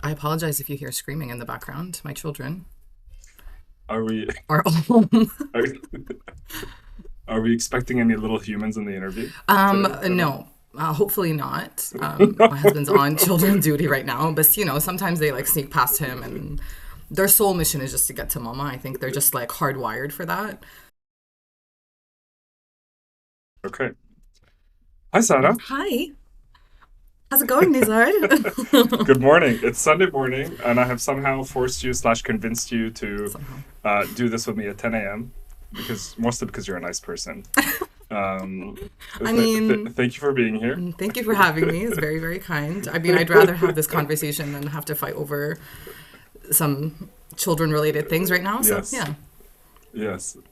I apologize if you hear screaming in the background. My children Are we are all home. are, are we expecting any little humans in the interview today at all? No, hopefully not. My husband's on children duty right now, but sometimes they like sneak past him, and their sole mission is just to get to mama. I think they're just like hardwired for that. Okay. Hi, Sarah. Hi, how's it going, Nizar? Good morning. It's Sunday morning, and I have somehow forced you slash convinced you to Somehow. do this with me at 10 a.m. because mostly because you're a nice person. Um, I mean, thank you for being here. thank you for having me. It's very, very kind. I mean, I'd rather have this conversation than have to fight over some children-related things right now. So Yes, yeah,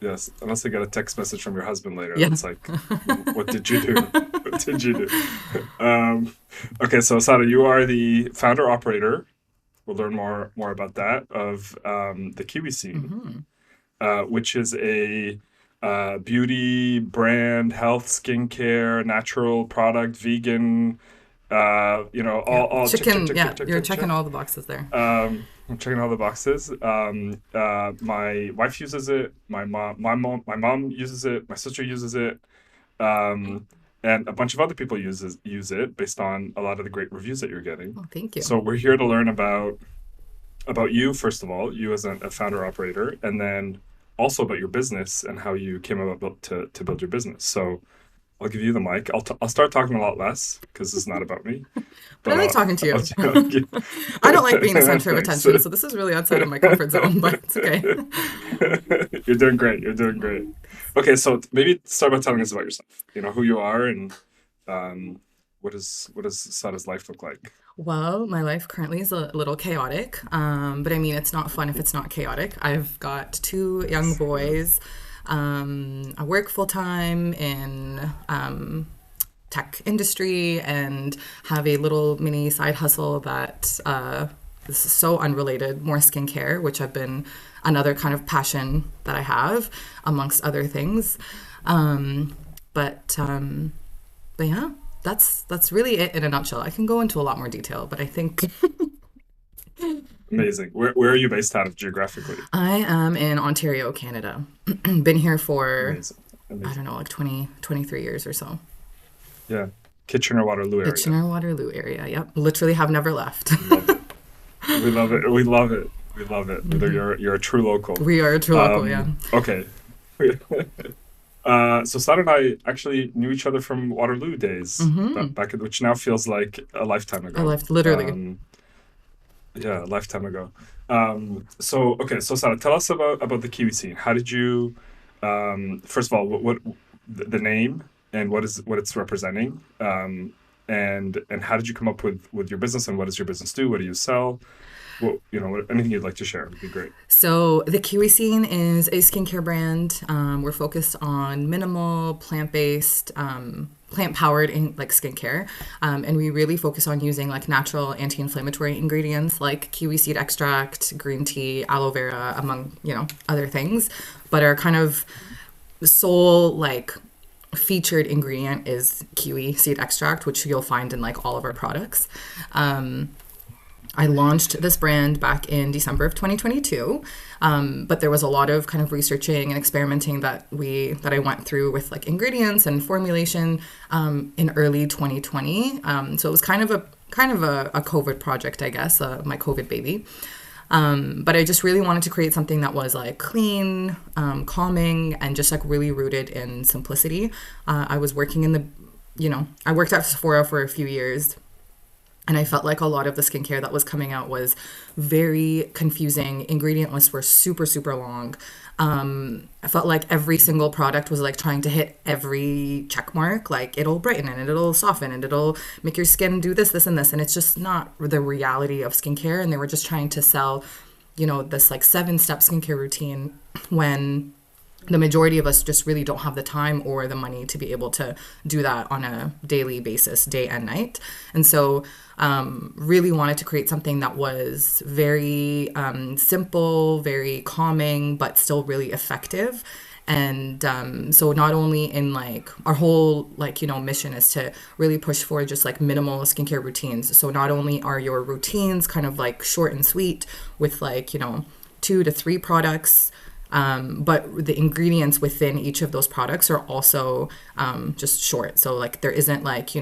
yes. Unless I get a text message from your husband later yeah. that's like, "What did you do? What did you do?" Okay, so Sarah, you are the founder operator. We'll learn more about that of the Kiwi scene, Hmm. which is a beauty brand, health, skincare, natural product, vegan. Yeah, All check, check, chicken. check, check, Yeah, check, you're check, checking check. all the boxes there. I'm checking all the boxes. My wife uses it. My mom uses it. My sister uses it. Um, and a bunch of other people use it based on a lot of the great reviews that you're getting. Oh, thank you. So we're here to learn about you, first of all, you as a founder operator, and then also about your business and how you came about to build your business. So I'll give you the mic. I'll start talking a lot less because it's not about me, But I but like talking to I'll, you. I'll give, I don't like being the center of thanks. attention, so this is really outside of my comfort zone, but it's okay. You're doing great. You're doing great. Okay, so maybe start by telling us about yourself. You know who you are and um, what does Sada's life look like? Well, my life currently is a little chaotic, but I mean, it's not fun if it's not chaotic. I've got two young Yes, boys. I work full time in tech industry and have a little mini side hustle that this is so unrelated, more skincare, which I've been another kind of passion that I have amongst other things. Um, but um, but yeah, that's really it in a nutshell. I can go into a lot more detail, but I think amazing. Where are you based out of geographically? I am in Ontario, Canada. Been here for Amazing, I don't amazing. know, like 20, 23 years or so. Yeah, Kitchener Waterloo area. Kitchener Waterloo area. Yep, literally have never left. Love it. We love it. We love it. We love it. You're a true local. We are a true local, yeah. Okay. So Sada and I actually knew each other from Waterloo days, Hmm. which now feels like a lifetime I ago. left literally. Um, yeah, a lifetime ago. So Sada, tell us about the Kiwi scene. How did you, first of all, what the name and what it's representing, and how did you come up with your business and what does your business do? What do you sell? Anything you'd like to share would be great. So the Kiwi Scene is a skincare brand. We're focused on minimal, plant-based, plant-powered like skincare, and we really focus on using like natural anti-inflammatory ingredients like kiwi seed extract, green tea, aloe vera, among other things. But our kind of sole like featured ingredient is kiwi seed extract, which you'll find in like all of our products. I launched this brand back in December of 2022, but there was a lot of kind of researching and experimenting that I went through with like ingredients and formulation in early 2020. So it was kind of a COVID project, I guess, my COVID baby. But I just really wanted to create something that was like clean, calming, and just like really rooted in simplicity. I was working I worked at Sephora for a few years, and I felt like a lot of the skincare that was coming out was very confusing. Ingredient lists were super, super long. I felt like every single product was like trying to hit every check mark. Like it'll brighten and it'll soften and it'll make your skin do this, this, and this. And it's just not the reality of skincare. And they were just trying to sell, this like 7-step skincare routine when the majority of us just really don't have the time or the money to be able to do that on a daily basis, day and night. And so, really wanted to create something that was very simple, very calming, but still really effective. And so not only in like our whole like mission is to really push for just like minimal skincare routines. So not only are your routines kind of like short and sweet with like 2 to 3 products, but the ingredients within each of those products are also just short. So like there isn't like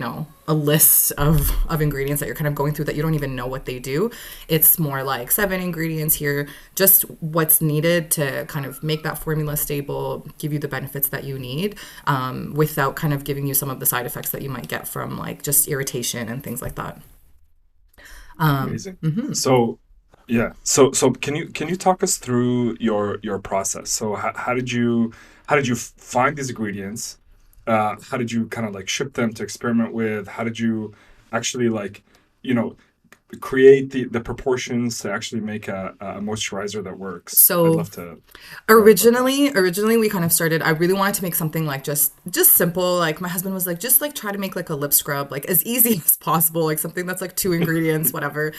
a list of ingredients that you're kind of going through that you don't even know what they do. It's more like 7 ingredients here, just what's needed to kind of make that formula stable, give you the benefits that you need, without kind of giving you some of the side effects that you might get from like just irritation and things like that. Amazing. So yeah, so can you talk us through your process? So how did you find these ingredients? How did you kind of like ship them to experiment with? How did you actually like, you know, create the proportions to actually make a moisturizer that works? I'd So love to know about that. originally we kind of started, I really wanted to make something like just simple. Like my husband was like, just like try to make like a lip scrub, like as easy as possible, like something that's like 2 ingredients, whatever.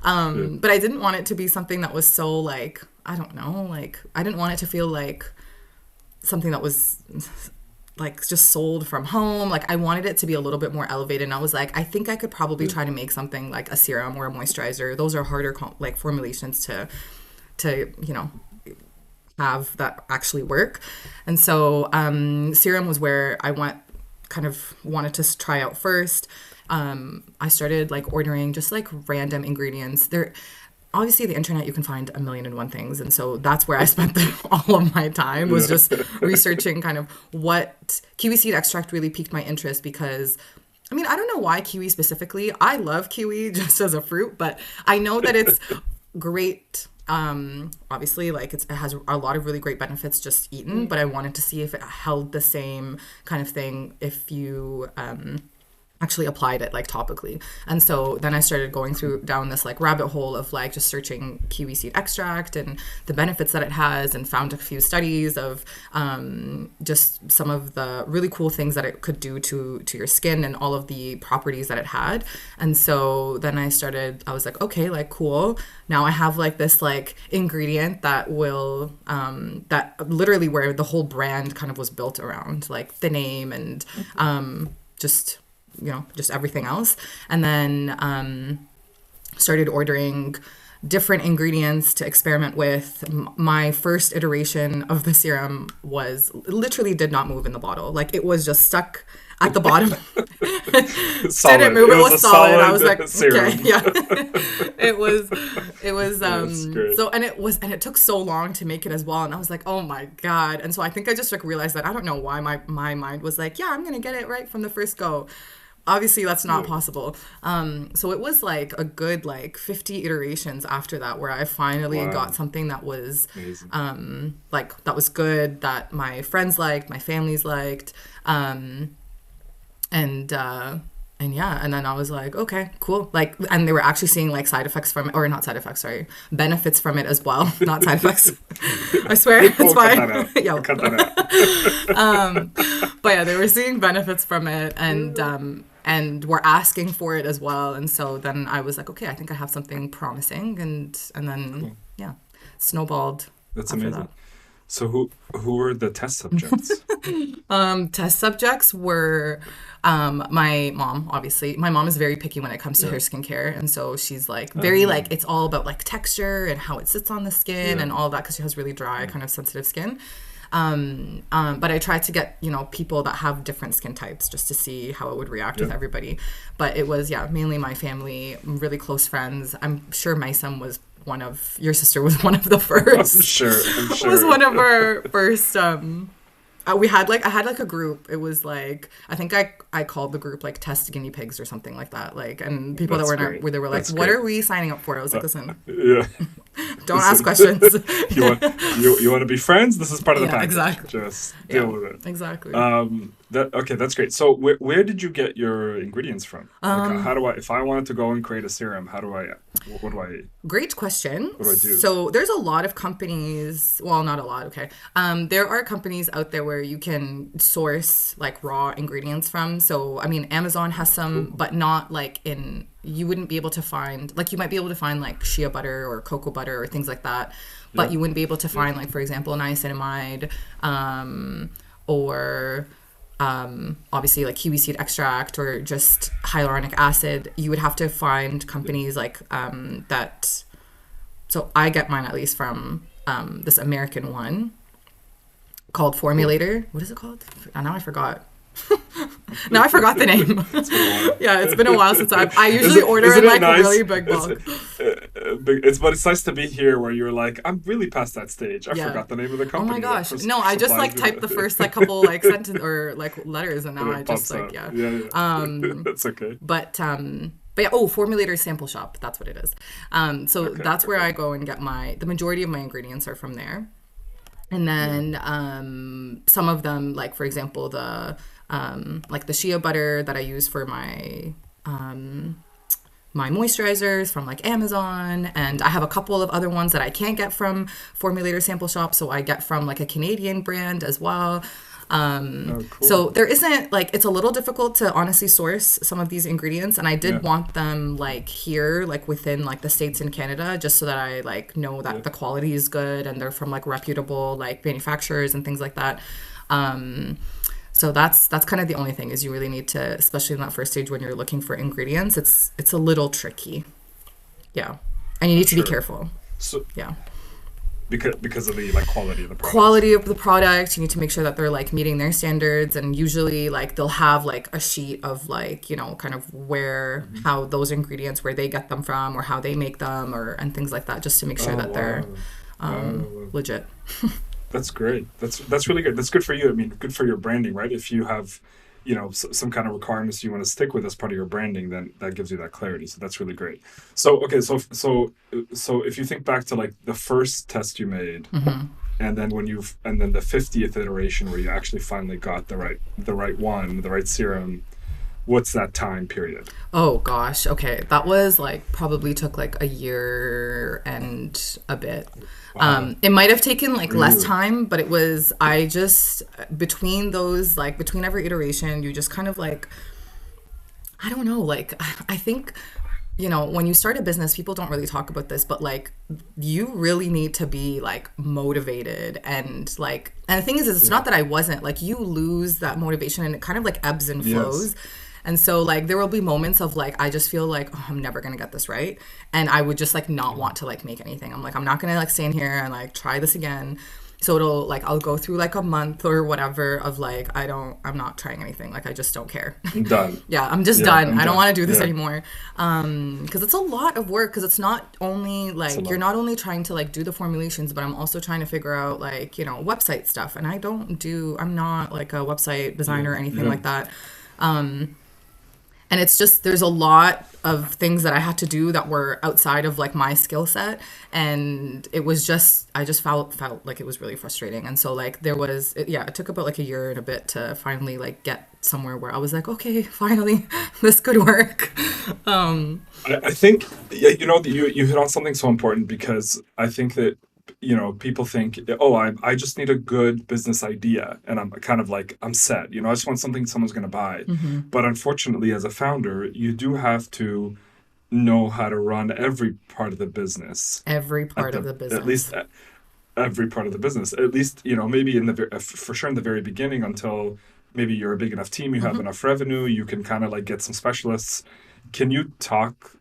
Yeah, But I didn't want it to be something that was so like, I don't know, like I didn't want it to feel like something that was like just sold from home. Like I wanted it to be a little bit more elevated. And I was like, I think I could probably yeah, try to make something like a serum or a moisturizer. Those are harder like formulations to have that actually work. And so serum was where I wanted to try out first. I started like ordering just like random ingredients. There, obviously, the internet you can find a million and one things, and so that's where I spent all of my time was yeah, just researching kind of what kiwi seed extract really piqued my interest because. I mean, I don't know why kiwi specifically. I love kiwi just as a fruit, but I know that it's great. Obviously, like it has a lot of really great benefits just eaten, but I wanted to see if it held the same kind of thing if you actually applied it like topically. And so then I started going through down this like rabbit hole of like just searching kiwi seed extract and the benefits that it has, and found a few studies of just some of the really cool things that it could do to your skin and all of the properties that it had. And so then I was like, okay, like cool, now I have like this like ingredient that will that literally where the whole brand kind of was built around like the name and just just everything else. And then started ordering different ingredients to experiment with. My first iteration of the serum was literally did not move in the bottle. Like it was just stuck at the bottom. Didn't solid. move. It It was was a solid. I was like, solid okay, serum. yeah. It was That's great. so, and it took so long to make it as well. And I was like, oh my God. And so I think I just like realized that I don't know why my mind was like, yeah, I'm gonna get it right from the first go. Obviously that's not Yeah. possible. So it was like a good like 50 iterations after that where I finally got Wow. something that was Amazing. like that was good, that my friends liked, my families liked. And and yeah, and then I was like, okay, cool. Like, and they were actually seeing like side effects from it, or not side effects, sorry, benefits from it as well, not side effects. I swear, it's We'll cut fine. that out. Yeah, We'll cut that out. but yeah, they were seeing benefits from it, and were asking for it as well. And so then I was like, okay, I think I have something promising, and then Cool. yeah, snowballed That's after that. amazing. So who were the test subjects? Test subjects were my mom, obviously. My mom is very picky when it comes to her Yeah. skincare. And so she's like very like, Oh, it's all about like texture and how it sits on the skin yeah. and all that because she has really dry, Yeah. kind of sensitive skin. But I tried to get, people that have different skin types just to see how it would react with Yeah. everybody. But it was, yeah, mainly my family, really close friends. I'm sure Maisam was your sister was one of the I'm first, sure. I'm was sure. one of our first, I had like a group. It was like I think I called the group like test guinea pigs or something like that. Like, and people that That's were not great. where they were like, That's what great. are we signing up for? I was like, Uh, listen, yeah. don't ask Listen, questions. you want to be friends? This is part of the Yeah, package. exactly. Just deal Yeah, with it. exactly. That okay, that's great. So where did you get your ingredients from? Like how do I if I wanted to go and create a serum, how do I what do I Great question. what do I do? So there's a lot of companies, well, not a lot, okay. There are companies out there where you can source like raw ingredients from. So I mean, Amazon has some, Cool. but not like in you wouldn't be able to find, like, you might be able to find like shea butter or cocoa butter or things like that, but Yeah. you wouldn't be able to Yeah. find, like, for example, niacinamide, or obviously like kiwi seed extract or just hyaluronic acid. You would have to find companies like that. So I get mine at least from this American one called Cool. Formulator. What is it called? Now I forgot. Now I forgot the name. It's been a while. Yeah, it's been a while since I Is usually it? order Isn't in it like nice? really big It's bulk. but it's nice to be here where you're like, I'm really past that stage. I Yeah. forgot the name of the Oh my company that gosh. No, I just supplies like me typed the with first like couple like sentence or like letters, and and now I it just pops like, up. yeah. Yeah, yeah. Um That's okay. but yeah, oh, Formulator Sample Shop, that's what it is. So Okay, that's where okay. I go and get the majority of my ingredients are from there. And Yeah. then some of them, like for example, like the shea butter that I use for my moisturizers from like Amazon, and I have a couple of other ones that I can't get from Formulator Sample Shop, so I get from like a Canadian brand as well. Oh, So cool. there isn't, like, it's a little difficult to honestly source some of these ingredients, and I did Yeah. want them like here, like within like the States and Canada, just so that I like know Yeah. that the quality is good and they're from like reputable like manufacturers and things like that. Um, so that's kind of the only thing, is you really need to, especially in that first stage when you're looking for ingredients, it's a little tricky. Yeah. And you I'm need to be sure. careful. So Yeah. because of the like quality of the product. Quality of the product, you need to make sure that they're like meeting their standards, and usually like they'll have like a sheet of like, kind of where Hmm. how those ingredients, where they get them from or how they make them, or and things like that, just to make sure Oh that they're wow. Wow. legit. That's great. That's really good. That's good for you. I mean, good for your branding, right? If you have, some kind of requirements you want to stick with as part of your branding, then that gives you that clarity. So that's really great. So okay, so if you think back to like the first test you made, and then and then the 50th iteration where you actually finally got the right serum, what's that time period? Oh gosh, okay. That was like probably took like a year and a bit. Wow. It might have taken like less Really? time, but it was, I just, between those, like between every iteration, you just kind of like, I don't know, like I think, when you start a business, people don't really talk about this, but like you really need to be like motivated, and the thing is it's Yeah. not that I wasn't, like, you lose that motivation and it kind of like ebbs and Yes. flows. And so like there will be moments of like I just feel like, oh, I'm never gonna get this right, and I would just like not want to like make anything. I'm like, I'm not gonna like stand here and like try this again. So it'll like, I'll go through like a month or whatever of like, I'm not trying anything, like I just don't care. I'm done. Yeah, I'm just Yeah, done. I'm I don't done. want to do this Yeah. anymore. Because it's a lot of work. Because it's not only It's a like, you're lot. not only trying to like do the formulations, but I'm also trying to figure out like, website stuff. And I'm not like a website Yeah. designer or anything Yeah. like that. And it's just, there's a lot of things that I had to do that were outside of like my skill set, and it was just, I just felt like it was really frustrating. And so like yeah, it took about like a year and a bit to finally like get somewhere where I was like, okay, finally this could work. I think, yeah, you hit on something so important, because I think that people think, oh, I just need a good business idea and I'm kind of like, I'm set, I just want something someone's going to buy. But unfortunately, as a founder, you do have to know how to run every part of the business, Every at part of the the at business. least every part of the business, at least, maybe in for sure in the very beginning, until maybe you're a big enough team, you have Hmm. enough revenue, you can kind of like get some specialists. Can you talk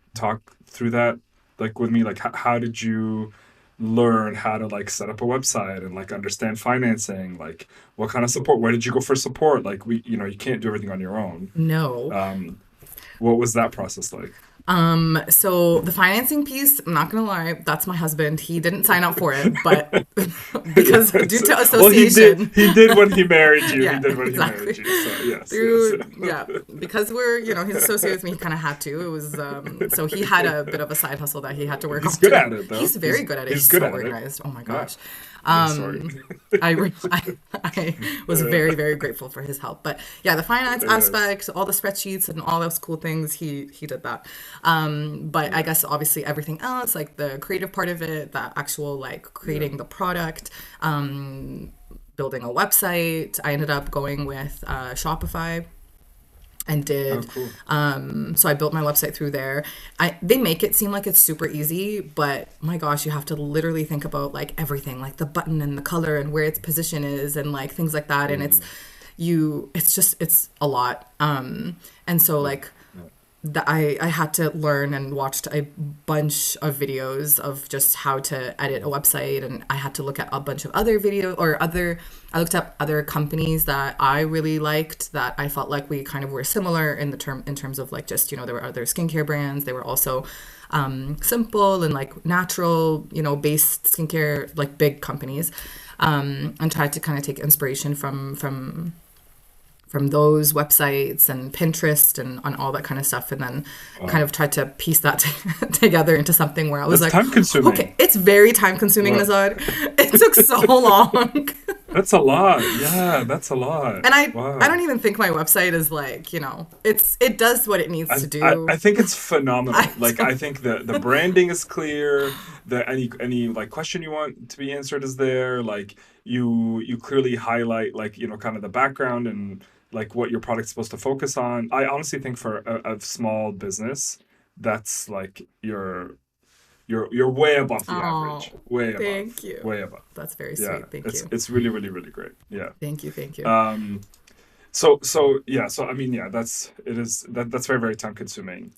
through that, like, with me, like how did you learn how to like set up a website and like understand financing, like what kind of support, where did you go for support, like you can't do everything on your own. No. um what was that process like? So the financing piece, I'm not gonna lie, that's my husband. He didn't sign up for it, but because due Yes. to Well, association. he did when he married you. He Yeah, did when he married exactly. you. So yes, yes. Through, yeah, because we're, he's associated with me, he kind of had to. It was, so he had a bit of a side hustle that he had to work He's on good too. at it, though. He's very good at it. He's He's good so at it. organized. Oh my Yeah. gosh. Yeah. Sorry. I was very, very grateful for his help. But yeah, the finance Yes. aspect, all the spreadsheets and all those cool things, he did that. But I Yeah. guess obviously everything else, like the creative part of it, the actual like Yeah. creating the product, building a website, I ended up going with Shopify. and Oh, did. cool. So I built my website through there. They make it seem like it's super easy, but my gosh, you have to literally think about like everything, like the button and the color and where its position is and like things like that. And Mm, it's a lot. And so yeah, like yeah. I had to learn and watched a bunch of videos of just how to edit a Mm, website, and I had to look at a bunch of other video or other I looked up other companies that I really liked that I felt like we kind of were similar in the term in terms of like just there were other skincare brands. They were also simple and like natural, based skincare, like big companies, and tried to kind of take inspiration from those websites and Pinterest and on all that kind of stuff, and then kind Wow. of tried to piece that together into something where I was That's like, time consuming. okay, it's very time consuming, Wow. Nazad. It took so long. That's a lot. Yeah, that's a lot. And I don't Wow. even think my website is like, it does what it needs to I do. think it's I phenomenal. Like I don't, think the branding is clear. The any like question you want to be answered is there. Like you clearly highlight like kind of the background and like what your product's supposed to focus on. I honestly think for a small business, that's like you're way above the oh, average. Way above. thank you. Way above. That's very Yeah, sweet. Thank it's you. it's really really really great. Yeah. Thank you. Thank you. Um, so yeah, so I mean, yeah, that's very, very time consuming.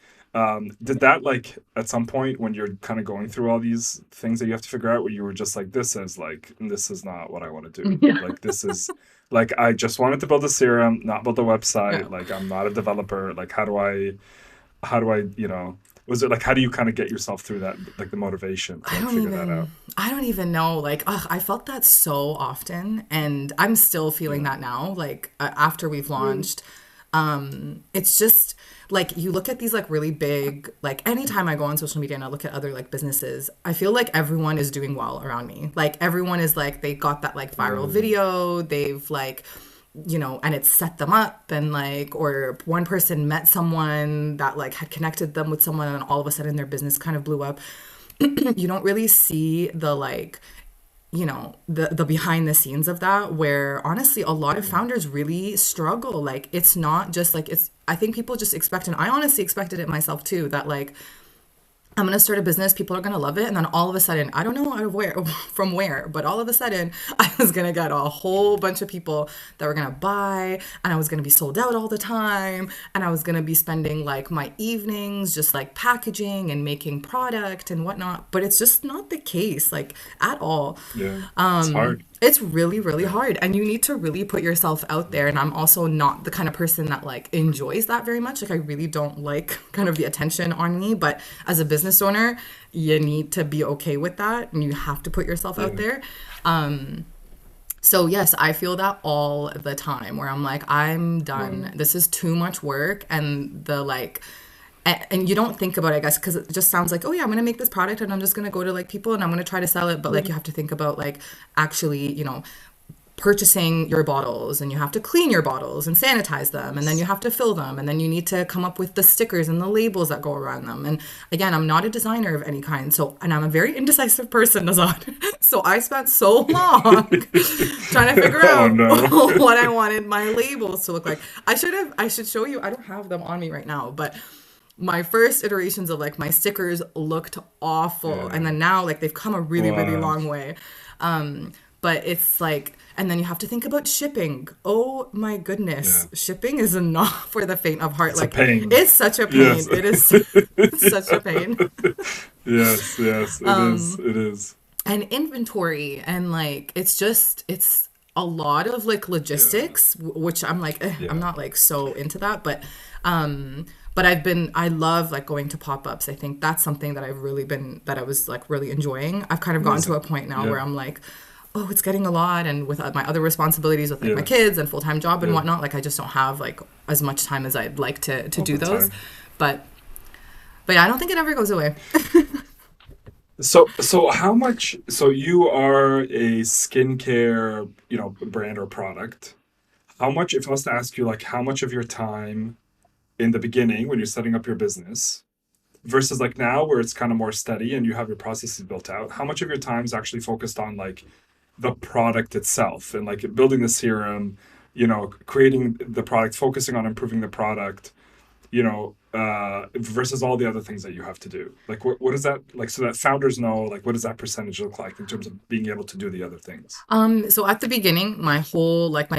Did that like at some point when you're kind of going through all these things that you have to figure out where you were just like, this is not what I want to do. Yeah. Like this is like I just wanted to build a serum, not build a website. Yeah. Like I'm not a developer. Like how do I was it like how do you kind of get yourself through that like the motivation to I like don't figure that out? even I don't even know. Like, ugh, I felt that so often, and I'm still feeling Yeah. that now. Like after we've Really? launched, it's just like you look at these like really big. Like anytime I go on social media and I look at other like businesses, I feel like everyone is doing well around me. Like everyone is like they got that like viral Mm, video. They've like and it set them up, and like or one person met someone that like had connected them with someone, and all of a sudden their business kind of blew up. You don't really see the like the behind the scenes of that, where honestly a lot of yeah. founders really struggle. Like it's not just like it's I think people just expect, and I honestly expected it myself too, that like I'm gonna start a business, people are gonna love it, and then all of a sudden, I don't know out of where, from where, but all of a sudden, I was gonna get a whole bunch of people that were gonna buy, and I was gonna be sold out all the time, and I was gonna be spending like my evenings just like packaging and making product and whatnot. But it's just not the case, like at all. Yeah. It's hard. It's really, really Yeah. hard, and you need to really put yourself out there. And I'm also not the kind of person that like enjoys that very much. Like I really don't like kind of the attention on me. But as a business owner, you need to be okay with that, and you have to put yourself out Yeah. there. So yes, I feel that all the time where I'm like, I'm done. Wow. This is too much work, and the like and you don't think about it, I guess, because it just sounds like, oh yeah, I'm gonna make this product and I'm just gonna go to like people and I'm gonna try to sell it. But like Yeah. you have to think about like actually, purchasing your bottles, and you have to clean your bottles and sanitize them, and then you Yes. have to fill them, and then you need to come up with the stickers and the labels that go around them. And again, I'm not a designer of any kind, and I'm a very indecisive person, Nazad. So I spent so long trying to figure Oh out no. what I wanted my labels to look like. I should show you. I don't have them on me right now, but my first iterations of like my stickers looked awful, and Yeah. then now like they've come a really, really Wow. long way. But it's like, and then you have to think about shipping. Oh my Yeah. goodness, shipping is not for the faint of heart. It's a Like pain. it's such a pain. Yes. It is such a pain. Yes, yes, it is. It is. And inventory, and like it's a lot of like Yeah. logistics, which I'm like, I'm Yeah. not like so into that, but I love like going to pop-ups. I think that's something that that I was like really enjoying. I've kind of gotten to a Amazing. point now where Yeah. I'm like, oh, it's getting a lot, and with my other responsibilities with like my Yeah. kids and full-time job and Yeah. whatnot, like I just don't have like as much time as I'd like to All do the those. time. But yeah, I don't think it ever goes away. So how much, so you are a skincare, brand or product. How much, if I was to ask you, like, how much of your time in the beginning when you're setting up your business versus like now where it's kind of more steady and you have your processes built out, how much of your time is actually focused on like the product itself and like building the serum, creating the product, focusing on improving the product, versus all the other things that you have to do? Like, what is that like, so that founders know, like, what does that percentage look like in terms of being able to do the other things? So at the beginning, my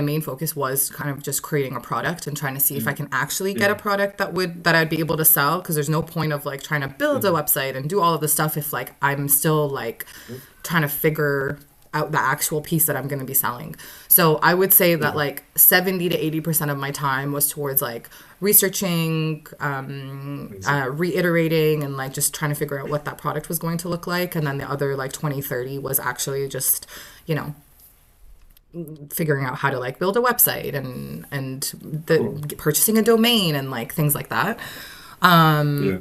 main focus was kind of just creating a product and trying to see if I Mm. can actually get a Yeah. product that I'd be able to sell. Because there's no point of like trying to build a Mm. website and do all of this stuff if like I'm still like Yep. trying to figure out the actual piece that I'm going to be selling. So I would say that Yeah. like 70 to 80% of my time was towards like researching, Amazing. reiterating, and like just trying to figure out what that product was going to look like. And then the other like 20-30 was actually just, you know, figuring out how to like build a website and the Cool. purchasing a domain and like things like that. Yeah.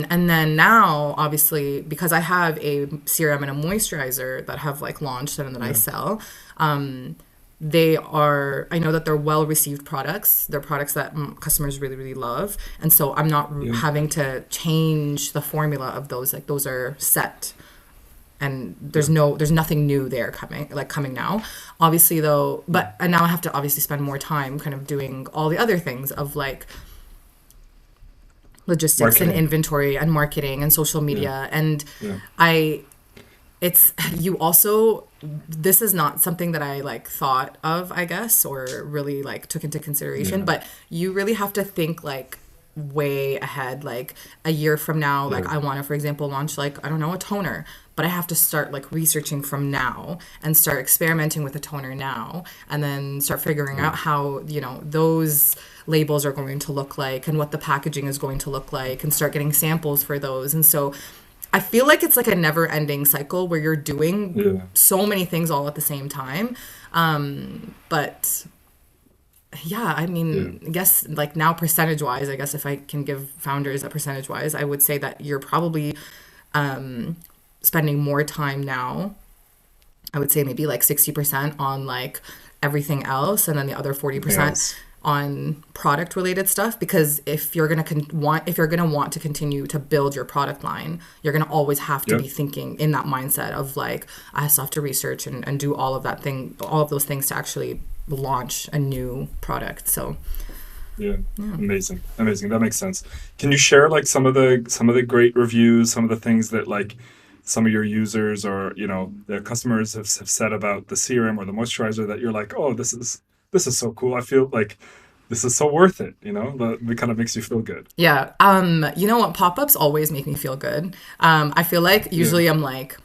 And then now, obviously, because I have a serum and a moisturizer that have like launched and that I Yeah. sell, I know that they're well received products. They're products that customers really, really love. And so I'm not Yeah. having to change the formula of those. Like those are set and Yeah. there's nothing new there coming now, obviously though. Yeah. But and now I have to obviously spend more time kind of doing all the other things of like logistics and Marketing. inventory and marketing and social Yeah. media. And Yeah. I it's you also this is not something that I like thought of, I guess, or really like took into consideration, Yeah. but you really have to think like way ahead, like a year from now. Like Yeah. I want to, for example, launch like, I don't know, a toner, but I have to start like researching from now and start experimenting with a toner now, and then start figuring Yeah. out how, those labels are going to look like and what the packaging is going to look like, and start getting samples for those. And so I feel like it's like a never ending cycle where you're doing Yeah. so many things all at the same time. But yeah, I Yeah. mean, I guess like now percentage wise, I guess if I can give founders a percentage wise, I would say that you're probably spending more time now. I would say maybe like 60% on like everything else, and then the other 40% Yes. on product related stuff. Because if you're gonna want to continue to build your product line, you're gonna always have to Yep. be thinking in that mindset of like, I still have to research and do all of those things to actually launch a new product. So Yeah. yeah. Amazing. Amazing. That makes sense. Can you share like some of the great reviews, some of the things that like some of your users or their customers have said about the serum or the moisturizer that you're like, oh, this is so cool. I feel like this is so worth it. That it kind of makes you feel good. Yeah. You know what? Pop-ups always make me feel good. I feel like Yeah. usually I'm like,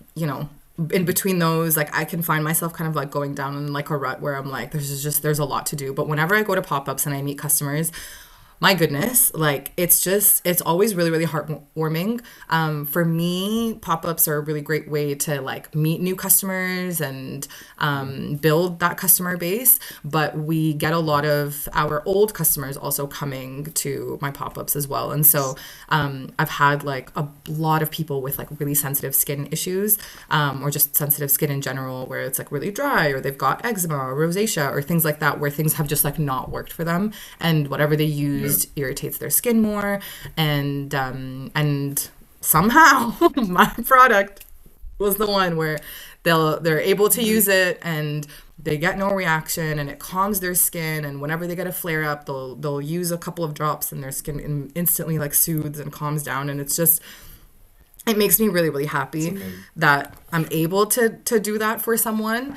in between those, like I can find myself kind of like going down in like a rut where I'm like, there's a lot to do. But whenever I go to pop-ups and I meet customers, my goodness, like it's always really, really heartwarming. For me, pop-ups are a really great way to like meet new customers and build that customer base. But we get a lot of our old customers also coming to my pop-ups as well. And so I've had like a lot of people with like really sensitive skin issues, or just sensitive skin in general, where it's like really dry, or they've got eczema or rosacea or things like that, where things have just like not worked for them, and whatever they Yeah. used irritates their skin more. And somehow my product was the one where they're able to use it and they get no reaction, and it calms their skin. And whenever they get a flare up, they'll use a couple of drops and their skin instantly like soothes and calms down. And it makes me really, really It's happy amazing. that I'm able to do that for someone.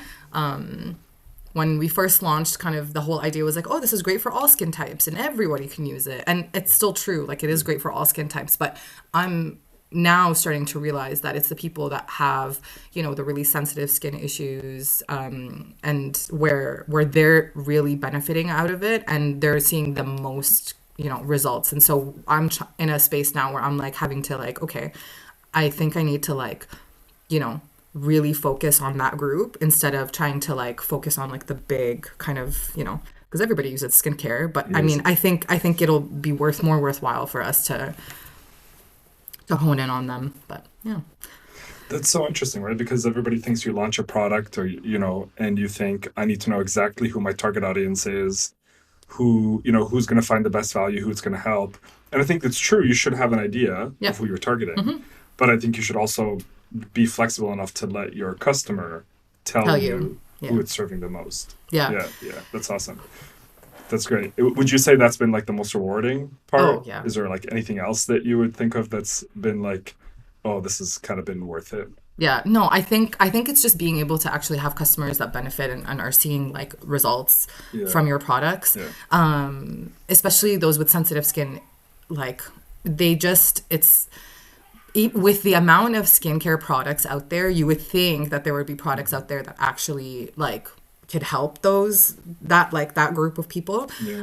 When we first launched, kind of the whole idea was like, oh, this is great for all skin types and everybody can use it. And it's still true. Like it is great for all skin types, but I'm now starting to realize that it's the people that have, the really sensitive skin issues, and where they're really benefiting out of it and they're seeing the most, results. And so I'm in a space now where I'm like having to like, okay, I think I need to like, you know, really focus on that group instead of trying to like focus on like the big kind of, because everybody uses skincare. But I Yes. mean, I think it'll be more worthwhile for us to hone in on them. But yeah. That's so interesting, right? Because everybody thinks you launch a product or, and you think, I need to know exactly who my target audience is, who's going to find the best value, who it's going to help. And I think that's true. You should have an idea Yeah. of who you're targeting. Hmm. But I think you should also be flexible enough to let your customer tell Tell you you. who Yeah. it's serving the most. Yeah. Yeah, yeah, that's awesome. That's great. Would you say that's been like the most rewarding Oh, part? yeah. Is there like anything else that you would think of that's been like, oh, this has kind of been worth it? Yeah, no, I think it's just being able to actually have customers that benefit and are seeing like results Yeah. from your products. Yeah. Especially those with sensitive skin, like they just it's with the amount of skincare products out there, you would think that there would be products out there that actually like could help those that like that group of people. Yeah.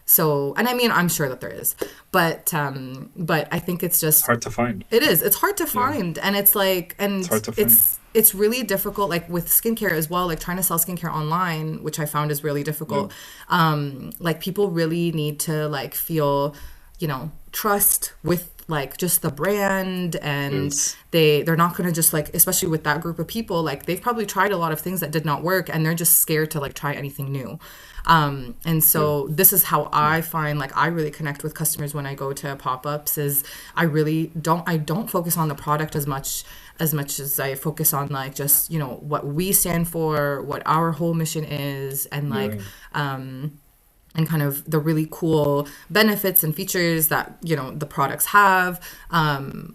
So, and I mean, I'm sure that there is, but I think it's It's just hard to find. it is. It's hard to Yeah. find, and it's like, It's and hard to find. it's really difficult. Like with skincare as well, like trying to sell skincare online, which I found is really Yeah. difficult. Like people really need to like feel, trust with like just the brand, and Yes. they're not gonna just like, especially with that group of people, like they've probably tried a lot of things that did not work, and they're just scared to like try anything new. And Yeah. so this is how I find like I really connect with customers when I go to pop-ups is I don't focus on the product as much as I focus on like just, what we stand for, what our whole mission is, and like Yeah. and kind of the really cool benefits and features that the products have,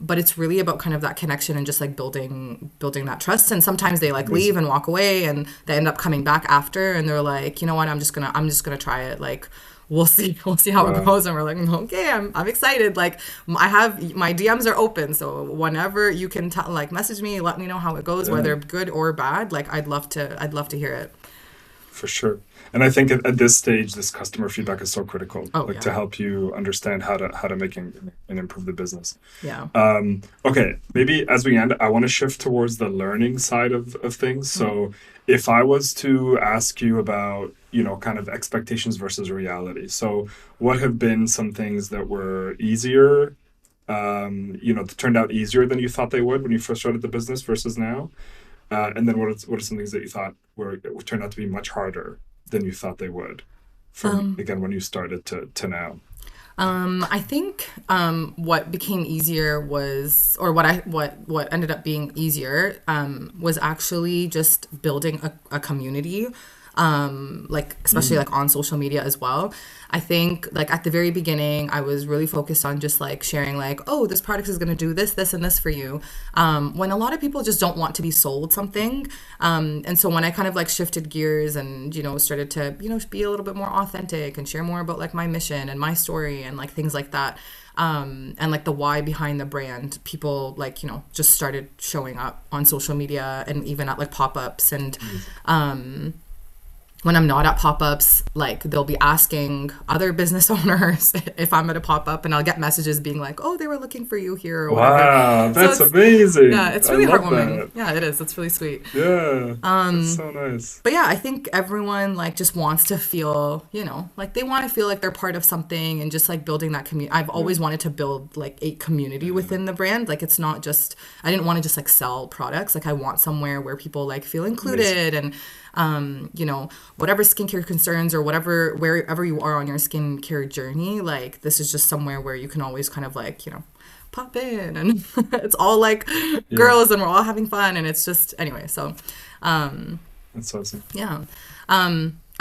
but it's really about kind of that connection and just like building that trust. And sometimes they like leave Amazing. and walk away, and they end up coming back after, and they're like, you know what, I'm just gonna try it, like we'll see how it Wow. goes. And we're like, okay, I'm excited, like I have my DMs are open, so whenever you can tell, like message me, let me know how it goes, Yeah. whether good or bad. Like I'd love to hear it. For sure. And I think at this stage, this customer feedback is so critical, Oh like to yeah. help you understand how to make and improve the business. Yeah. Okay, maybe as we end, I want to shift towards the learning side of things. So if I was to ask you about, kind of expectations versus reality. So what have been some things that were easier, that turned out easier than you thought they would when you first started the business versus now? And then what are some things that you thought would turn out to be much harder than you thought they would from, again, when you started to now? I think what became easier was, or what ended up being easier, was actually just building a community, like especially Mm, like on social media as well. I think like at the very beginning, I was really focused on just like sharing like, oh, this product is gonna do this, this, and this for you. When a lot of people just don't want to be sold something, and so when I kind of like shifted gears and started to be a little bit more authentic and share more about like my mission and my story and like things like that, and like the why behind the brand, people like just started showing up on social media and even at like pop-ups. And amazing. when I'm not at pop-ups, like they'll be asking other business owners if I'm at a pop-up, and I'll get messages being like, oh, they were looking for you here or whatever. Wow, So that's yeah, amazing. it's I really love heartwarming. that. Yeah, it is. It's really sweet. Yeah, that's so nice. But yeah, I think everyone like just wants to feel, like they want to feel like they're part of something, and just like building that community. I've Yeah, always wanted to build like a community yeah, within the brand. Like it's not just, I didn't want to just like sell products. Like I want somewhere where people like feel amazing. included, and whatever skincare concerns or whatever, wherever you are on your skincare journey, like this is just somewhere where you can always kind of like, pop in, and it's all like Yeah, girls, and we're all having fun, and it's just anyway. So that's awesome. yeah.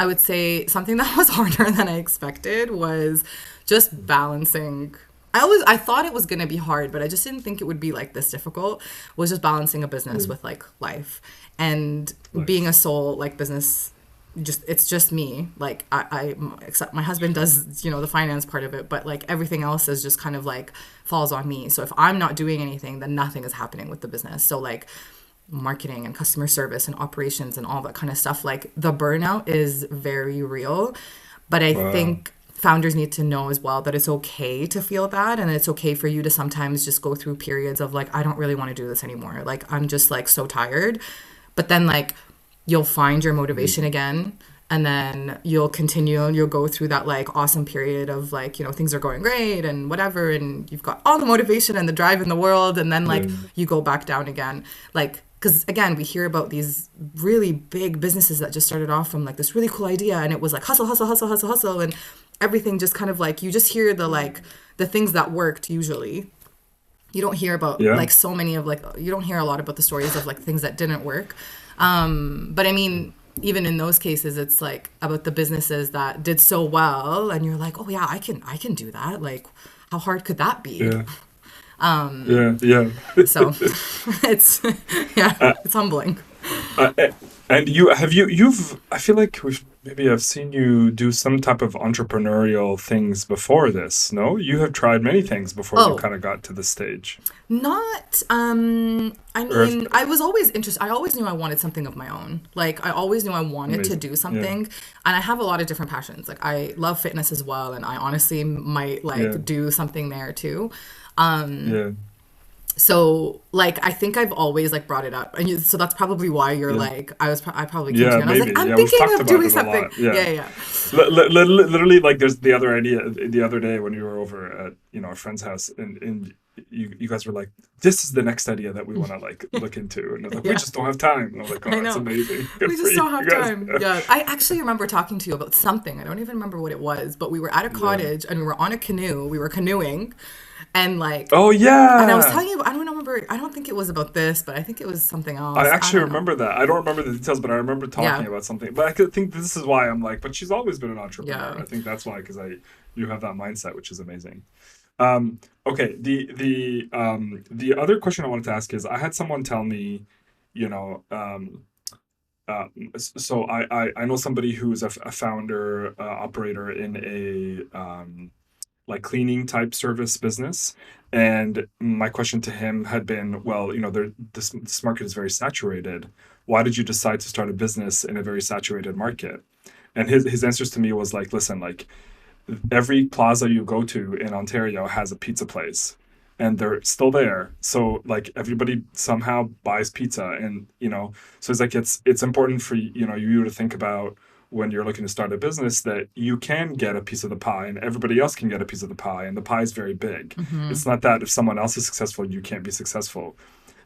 I would say something that was harder than I expected was just balancing. I thought it was gonna be hard, but I just didn't think it would be like this difficult. Was just balancing a business Yeah, with like life, and being a life. sole like business. Just it's just me. Like except my husband does the finance part of it, but like everything else is just kind of like falls on me. So if I'm not doing anything, then nothing is happening with the business. So like marketing and customer service and operations and all that kind of stuff, like the burnout is very real. But I Wow. think founders need to know as well that it's okay to feel that, and it's okay for you to sometimes just go through periods of like, I don't really want to do this anymore, like I'm just like so tired. But then like you'll find your motivation Amazing. again, and then you'll continue, and you'll go through that like awesome period of like things are going great and whatever, and you've got all the motivation and the drive in the world, and then like Yeah, you go back down again, like because again we hear about these really big businesses that just started off from like this really cool idea, and it was like hustle hustle hustle hustle hustle, and everything just kind of like, you just hear the like the things that worked usually. You don't hear about yeah, like so many of like, you don't hear a lot about the stories of like things that didn't work. But I mean, even in those cases, it's like about the businesses that did so well, and you're like, oh yeah, I can do that. Like, how hard could that be? Yeah. Yeah. Yeah. So it's yeah, Uh, it's humbling. Uh, a- and you've I feel like we've maybe I've seen you do some type of entrepreneurial things before this. No, you have tried many things before you Oh, kind of got to this stage. not, I Or mean, I was always interested. I always knew I wanted something of my own. Like, I always knew I wanted to amazing. do Yeah. something. And I have a lot of different passions. Like, I love fitness as well. And I honestly might, Yeah. like, do something there too. Yeah. So, like, I think I've always, like, brought it up. And so that's probably why you're Yeah. like, I probably came to Yeah, you and I was like, maybe. I'm Yeah, we've thinking talked of about doing it a something. lot. Yeah. Yeah, yeah. Literally, like there's the other idea the other day when we were over at a friend's house, and you guys were like, "This is the next idea that we want to like look into," and I was like, "We Yeah, just don't have time." And I was like, I "Oh, it's know. amazing, good We for just you don't have guys." time. Yeah. I actually remember talking to you about something. I don't even remember what it was, but we were at a Yeah. cottage and we were on a canoe. We were canoeing and like, Oh and I was yeah, telling you, I don't remember, I don't think it was about this, but I think it was something I else. I actually don't know. remember that. I don't remember the details, but I remember talking Yeah. about something. But I could think this is why I'm like, but she's always been an entrepreneur. Yeah. I think that's why, because I you have that mindset, which is amazing. Okay, the other question I wanted to ask is I had someone tell me, you know, so I know somebody who's a founder operator in a like cleaning type service business, and my question to him had been, well, this market is very saturated. Why did you decide to start a business in a very saturated market? And his answers to me was like, listen, like every plaza you go to in Ontario has a pizza place and they're still there. So like everybody somehow buys pizza and so it's like it's important for you to think about when you're looking to start a business that you can get a piece of the pie and everybody else can get a piece of the pie and the pie is very big. Hmm. It's not that if someone else is successful, you can't be successful.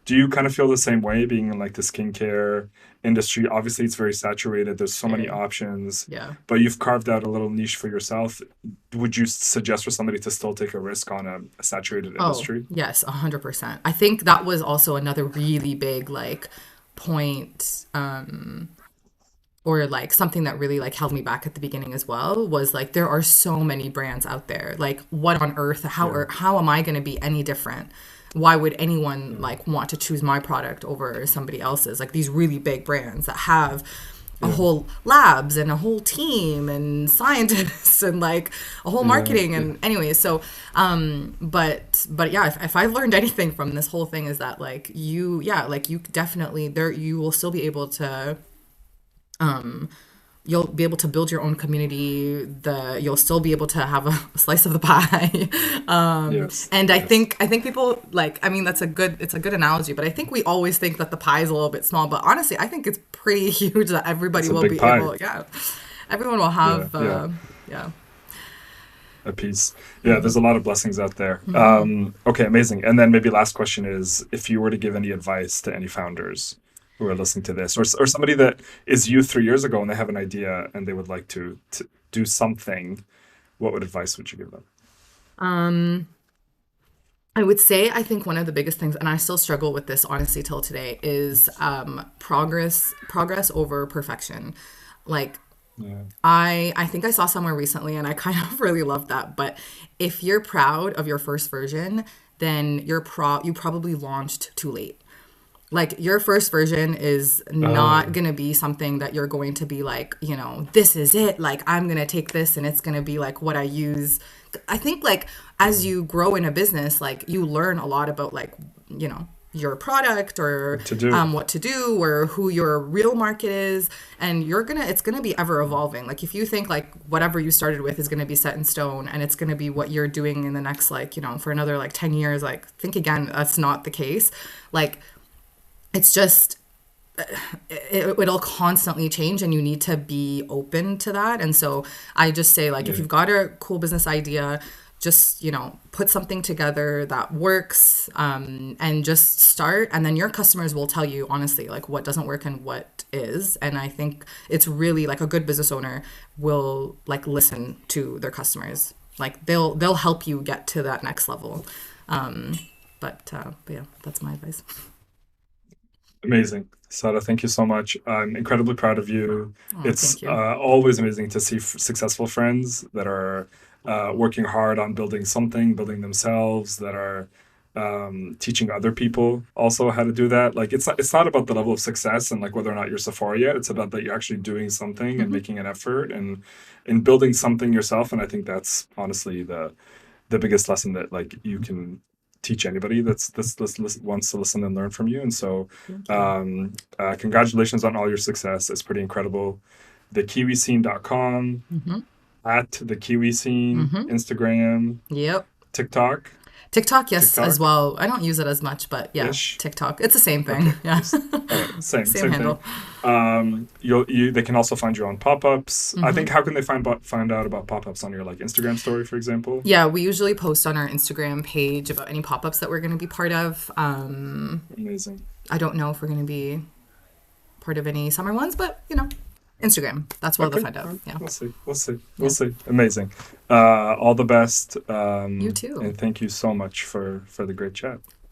Do you kind of feel the same way being in like the skincare industry? Obviously, it's very saturated. There's so many Very. options, Yeah. but you've carved out a little niche for yourself. Would you suggest for somebody to still take a risk on a saturated Oh, industry? yes, 100%. I think that was also another really big like point, or like something that really like held me back at the beginning as well was like there are so many brands out there. Like what on earth, Yeah, how am I going to be any different? Why would anyone yeah, like want to choose my product over somebody else's? Like these really big brands that have a yeah, whole labs and a whole team and scientists and like a whole yeah, marketing yeah, and anyways. So but yeah, if I've learned anything from this whole thing is that like like you definitely there you will still be able to you'll be able to build your own community. You'll still be able to have a slice of the pie. yes, And yes. I think people like, I mean, it's a good analogy, but I think we always think that the pie is a little bit small, but honestly I think it's pretty huge that everybody It's a will big be pie. able, yeah, everyone will Yeah, have yeah, yeah. a piece. Yeah, Hmm. there's a lot of blessings out there. Hmm. Okay, amazing. And then maybe last question is if you were to give any advice to any founders who are listening to this, or somebody that is you 3 years ago and they have an idea and they would like to do something, what would advice would you give them? I would say I think one of the biggest things, and I still struggle with this honestly till today, is progress over perfection. Like Yeah. I think I saw somewhere recently and I kind of really love that. But if you're proud of your first version, then you probably launched too late. Like your first version is not Oh, going to be something that you're going to be like, this is it. Like I'm going to take this and it's going to be like what I use. I think like as yeah. you grow in a business, like you learn a lot about like, your product or What to do? what to do or who your real market is, and it's gonna be ever evolving. Like if you think like whatever you started with is gonna be set in stone and it's gonna be what you're doing in the next like for another like 10 years, like think again, that's not the case. Like it's just it'll constantly change and you need to be open to that. And so I just say like if Yeah. you've got a cool business idea, just put something together that works, and just start, and then your customers will tell you honestly like what doesn't work and what is. And I think it's really like a good business owner will like listen to their customers, like they'll help you get to that next level. But yeah, that's my advice. Amazing. Sada, thank you so much. I'm incredibly proud of you. Oh, It's thank you. always amazing to see successful friends that are working hard on building something, building themselves, that are teaching other people also how to do that. Like it's not about the level of success and like whether or not you're Sephora yet. It's about that you're actually doing something and Hmm. making an effort and building something yourself. And I think that's honestly the biggest lesson that like you can teach anybody that's wants to listen and learn from you. And so, Thank you. congratulations on all your success. It's pretty incredible. TheKiwiScene.com, Hmm. at the Kiwi Scene, Hmm. Instagram, Yep. TikTok, TikTok, yes, as TikTok well. I don't use it as much, but yeah, ish. TikTok. It's the same thing. Okay, Yeah. just all right. Same Same same thing. handle. They can also find you on pop-ups. I Hmm. think how can they find out about pop-ups on your like Instagram story, for example? Yeah, we usually post on our Instagram page about any pop ups that we're going to be part of. Amazing. I don't know if we're going to be part of any summer ones, but Instagram. That's where they'll Okay, find out. Yeah. we'll see. We'll see. We'll Yeah. see. Amazing. All the best, You too. and thank you so much for the great chat.